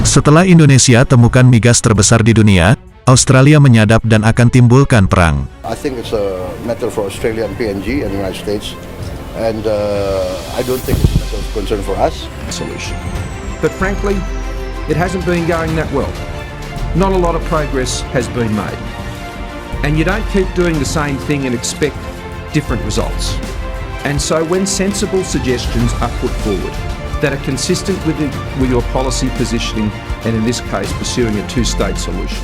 Setelah Indonesia temukan migas terbesar di dunia, Australia menyadap dan akan timbulkan perang. I think it's a matter for Australia and PNG and the United States, and I don't think it's a matter of concern for us. Solution. But frankly, it hasn't been going that well. Not a lot of progress has been made. And you don't keep doing the same thing and expect different results. And so when sensible suggestions are put forward that are consistent with your policy positioning, and in this case pursuing a two-state solution.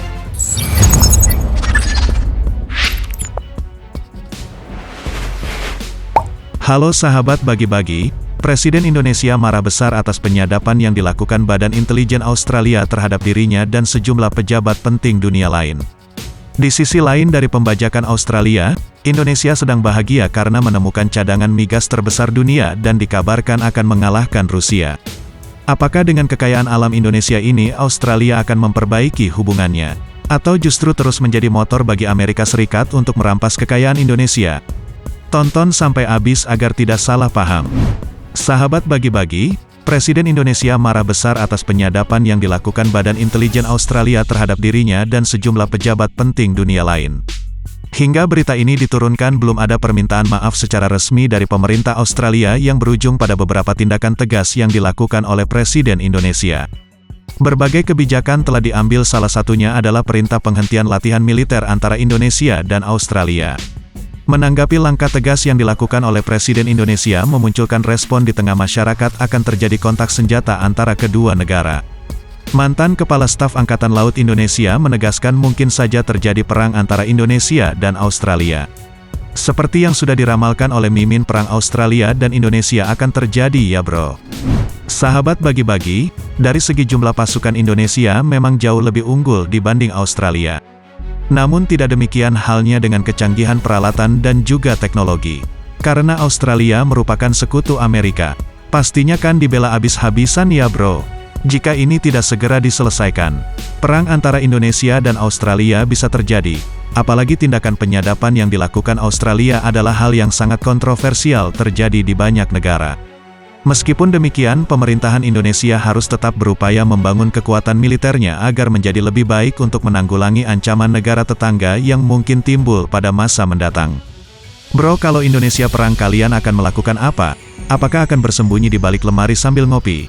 Halo sahabat Bagi-Bagi, Presiden Indonesia marah besar atas penyadapan yang dilakukan Badan Intelijen Australia terhadap dirinya dan sejumlah pejabat penting dunia lain. Di sisi lain dari pembajakan Australia, Indonesia sedang bahagia karena menemukan cadangan migas terbesar dunia dan dikabarkan akan mengalahkan Rusia. Apakah dengan kekayaan alam Indonesia ini Australia akan memperbaiki hubungannya? Atau justru terus menjadi motor bagi Amerika Serikat untuk merampas kekayaan Indonesia? Tonton sampai habis agar tidak salah paham. Sahabat Bagi-Bagi, Presiden Indonesia marah besar atas penyadapan yang dilakukan Badan Intelijen Australia terhadap dirinya dan sejumlah pejabat penting dunia lain. Hingga berita ini diturunkan belum ada permintaan maaf secara resmi dari pemerintah Australia yang berujung pada beberapa tindakan tegas yang dilakukan oleh Presiden Indonesia. Berbagai kebijakan telah diambil, salah satunya adalah perintah penghentian latihan militer antara Indonesia dan Australia. Menanggapi langkah tegas yang dilakukan oleh Presiden Indonesia memunculkan respon di tengah masyarakat akan terjadi kontak senjata antara kedua negara. Mantan Kepala Staf Angkatan Laut Indonesia menegaskan mungkin saja terjadi perang antara Indonesia dan Australia. Seperti yang sudah diramalkan oleh Mimin, perang Australia dan Indonesia akan terjadi ya bro. Sahabat Bagi-Bagi, dari segi jumlah pasukan Indonesia memang jauh lebih unggul dibanding Australia. Namun tidak demikian halnya dengan kecanggihan peralatan dan juga teknologi. Karena Australia merupakan sekutu Amerika, pastinya kan dibela habis-habisan ya bro. Jika ini tidak segera diselesaikan, perang antara Indonesia dan Australia bisa terjadi. Apalagi tindakan penyadapan yang dilakukan Australia adalah hal yang sangat kontroversial terjadi di banyak negara. Meskipun demikian, pemerintahan Indonesia harus tetap berupaya membangun kekuatan militernya agar menjadi lebih baik untuk menanggulangi ancaman negara tetangga yang mungkin timbul pada masa mendatang. Bro, kalau Indonesia perang kalian akan melakukan apa? Apakah akan bersembunyi di balik lemari sambil ngopi?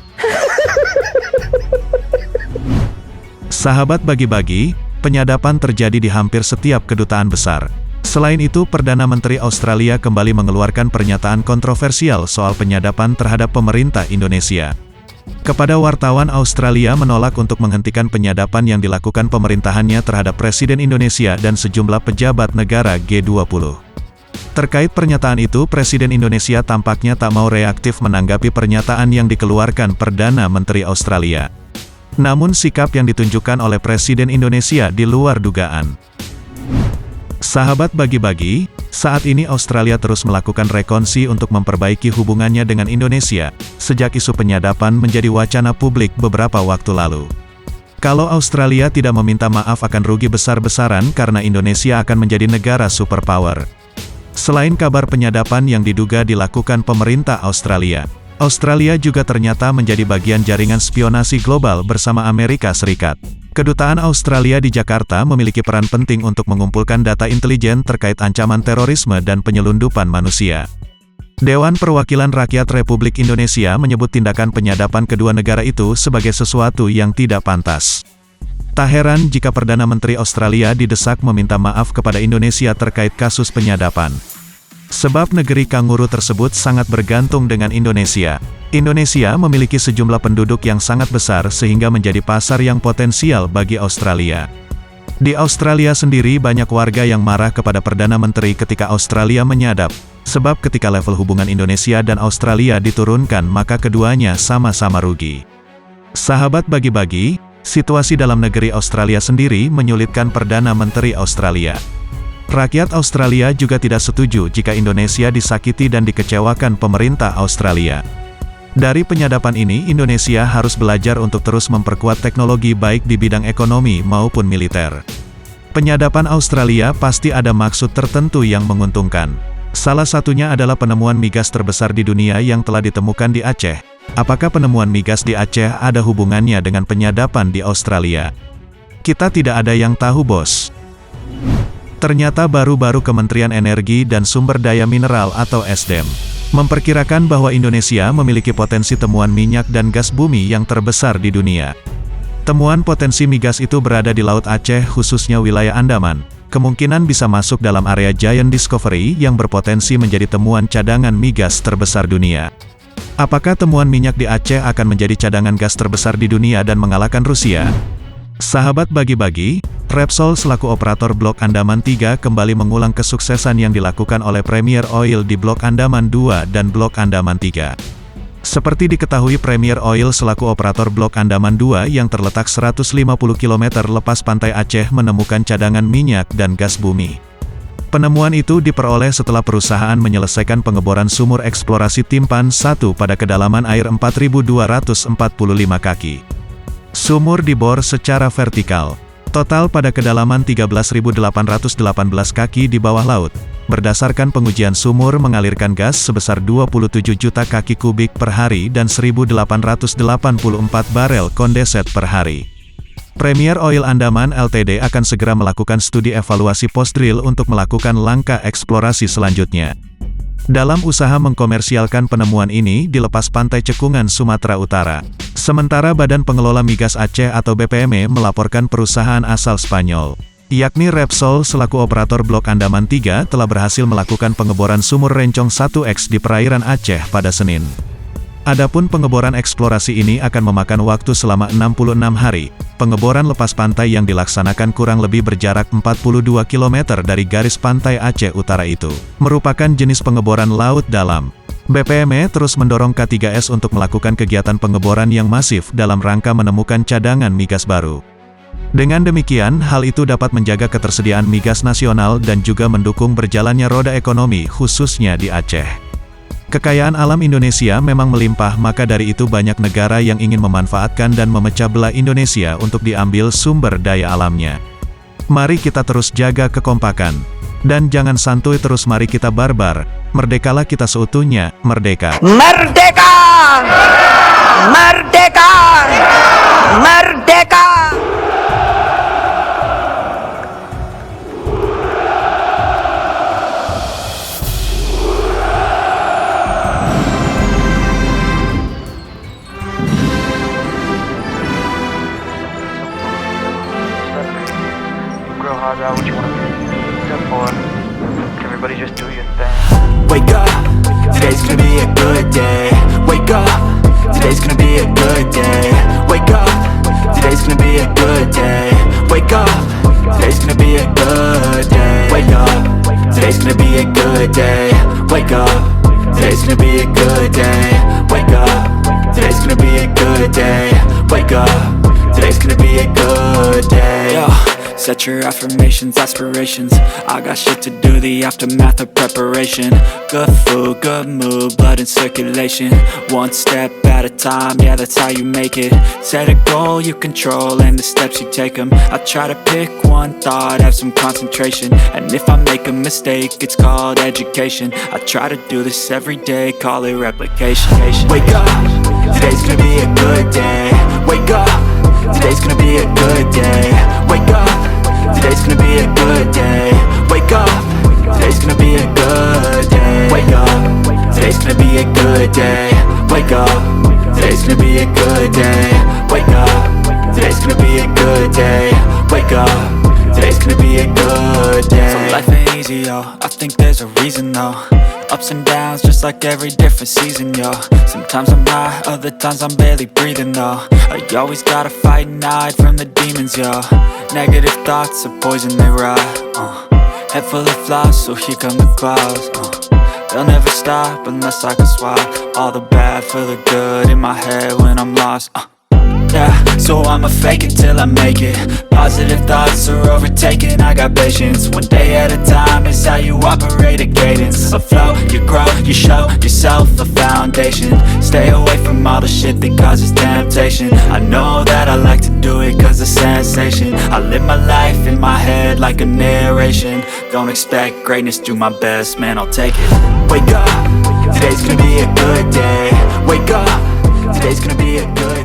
Sahabat Bagi-Bagi, penyadapan terjadi di hampir setiap kedutaan besar. Selain itu, Perdana Menteri Australia kembali mengeluarkan pernyataan kontroversial soal penyadapan terhadap pemerintah Indonesia. Kepada wartawan, Australia menolak untuk menghentikan penyadapan yang dilakukan pemerintahannya terhadap Presiden Indonesia dan sejumlah pejabat negara G20. Terkait pernyataan itu, Presiden Indonesia tampaknya tak mau reaktif menanggapi pernyataan yang dikeluarkan Perdana Menteri Australia. Namun sikap yang ditunjukkan oleh Presiden Indonesia di luar dugaan. Sahabat Bagi-Bagi, saat ini Australia terus melakukan rekonsi untuk memperbaiki hubungannya dengan Indonesia, sejak isu penyadapan menjadi wacana publik beberapa waktu lalu. Kalau Australia tidak meminta maaf akan rugi besar-besaran karena Indonesia akan menjadi negara superpower. Selain kabar penyadapan yang diduga dilakukan pemerintah Australia, Australia juga ternyata menjadi bagian jaringan spionasi global bersama Amerika Serikat. Kedutaan Australia di Jakarta memiliki peran penting untuk mengumpulkan data intelijen terkait ancaman terorisme dan penyelundupan manusia. Dewan Perwakilan Rakyat Republik Indonesia menyebut tindakan penyadapan kedua negara itu sebagai sesuatu yang tidak pantas. Tak heran jika Perdana Menteri Australia didesak meminta maaf kepada Indonesia terkait kasus penyadapan. Sebab negeri kanguru tersebut sangat bergantung dengan Indonesia. Indonesia memiliki sejumlah penduduk yang sangat besar sehingga menjadi pasar yang potensial bagi Australia. Di Australia sendiri banyak warga yang marah kepada Perdana Menteri ketika Australia menyadap, sebab ketika level hubungan Indonesia dan Australia diturunkan maka keduanya sama-sama rugi. Sahabat Bagi-Bagi, situasi dalam negeri Australia sendiri menyulitkan Perdana Menteri Australia. Rakyat Australia juga tidak setuju jika Indonesia disakiti dan dikecewakan pemerintah Australia. Dari penyadapan ini, Indonesia harus belajar untuk terus memperkuat teknologi baik di bidang ekonomi maupun militer. Penyadapan Australia pasti ada maksud tertentu yang menguntungkan. Salah satunya adalah penemuan migas terbesar di dunia yang telah ditemukan di Aceh. Apakah penemuan migas di Aceh ada hubungannya dengan penyadapan di Australia? Kita tidak ada yang tahu, bos. Ternyata baru-baru Kementerian Energi dan Sumber Daya Mineral atau SDM memperkirakan bahwa Indonesia memiliki potensi temuan minyak dan gas bumi yang terbesar di dunia. Temuan potensi migas itu berada di Laut Aceh, khususnya wilayah Andaman. Kemungkinan bisa masuk dalam area Giant Discovery yang berpotensi menjadi temuan cadangan migas terbesar dunia. Apakah temuan minyak di Aceh akan menjadi cadangan gas terbesar di dunia dan mengalahkan Rusia? Sahabat bagi-bagi, Repsol selaku operator Blok Andaman 3 kembali mengulang kesuksesan yang dilakukan oleh Premier Oil di Blok Andaman 2 dan Blok Andaman 3. Seperti diketahui, Premier Oil selaku operator Blok Andaman 2 yang terletak 150 km lepas pantai Aceh menemukan cadangan minyak dan gas bumi. Penemuan itu diperoleh setelah perusahaan menyelesaikan pengeboran sumur eksplorasi Timpan 1 pada kedalaman air 4.245 kaki. Sumur dibor secara vertikal. Total pada kedalaman 13.818 kaki di bawah laut. Berdasarkan pengujian sumur mengalirkan gas sebesar 27 juta kaki kubik per hari dan 1.884 barel kondenset per hari. Premier Oil Andaman Ltd akan segera melakukan studi evaluasi post-drill untuk melakukan langkah eksplorasi selanjutnya. Dalam usaha mengkomersialkan penemuan ini di lepas pantai Cekungan, Sumatera Utara. Sementara Badan Pengelola Migas Aceh atau BPME melaporkan perusahaan asal Spanyol, yakni Repsol selaku operator Blok Andaman 3 telah berhasil melakukan pengeboran sumur Rencong 1X di perairan Aceh pada Senin. Adapun pengeboran eksplorasi ini akan memakan waktu selama 66 hari. Pengeboran lepas pantai yang dilaksanakan kurang lebih berjarak 42 km dari garis pantai Aceh Utara itu merupakan jenis pengeboran laut dalam. BPME terus mendorong K3S untuk melakukan kegiatan pengeboran yang masif dalam rangka menemukan cadangan migas baru. Dengan demikian, hal itu dapat menjaga ketersediaan migas nasional dan juga mendukung berjalannya roda ekonomi khususnya di Aceh. Kekayaan alam Indonesia memang melimpah, maka dari itu banyak negara yang ingin memanfaatkan dan memecah belah Indonesia untuk diambil sumber daya alamnya. Mari kita terus jaga kekompakan. Dan jangan santuy terus, mari kita barbar. Merdekalah kita seutuhnya, merdeka. Merdeka! Merdeka! Merdeka! Grow hard about what you want to step for. Everybody just do your thing. Wake up, today's gonna be a good day. Wake up, today's gonna be a good day. Wake up, today's gonna be a good day. Wake up, today's gonna be a good day. Wake up, today's gonna be a good day. Wake up, today's gonna be a good day. Wake up, today's gonna be a good day. Wake up, today's gonna be a good day. Yo. Set your affirmations, aspirations. I got shit to do, the aftermath of preparation. Good food, good mood, blood in circulation. One step at a time, yeah, that's how you make it. Set a goal you control and the steps you take them. I try to pick one thought, have some concentration. And if I make a mistake, it's called education. I try to do this every day, call it replication. Wake up, today's gonna be a good day. Wake up, today's gonna be a good day. Wake up, today's gonna be a good day. Wake up, today's gonna be a good day. Wake up, today's gonna be a good day. Wake up, today's gonna be a good day. Wake up, today's gonna be a good day. Wake up, today's gonna be a good day. So life ain't easy, yo, I think there's a reason though. Ups and downs, just like every different season, yo. Sometimes I'm high, other times I'm barely breathing, though. I always gotta fight and hide from the demons, yo. Negative thoughts are poison, they rot. Head full of flies, so here come the clouds. They'll never stop unless I can swap all the bad for the good in my head when I'm lost. Yeah, so I'ma fake it till I make it. Positive thoughts are overtaken, I got patience. One day at a time is how you operate a cadence. A flow, you grow, you show yourself a foundation. Stay away from all the shit that causes temptation. I know that I like to do it cause it's sensation. I live my life in my head like a narration. Don't expect greatness, do my best, man, I'll take it. Wake up, today's gonna be a good day. Wake up, Today's gonna be a good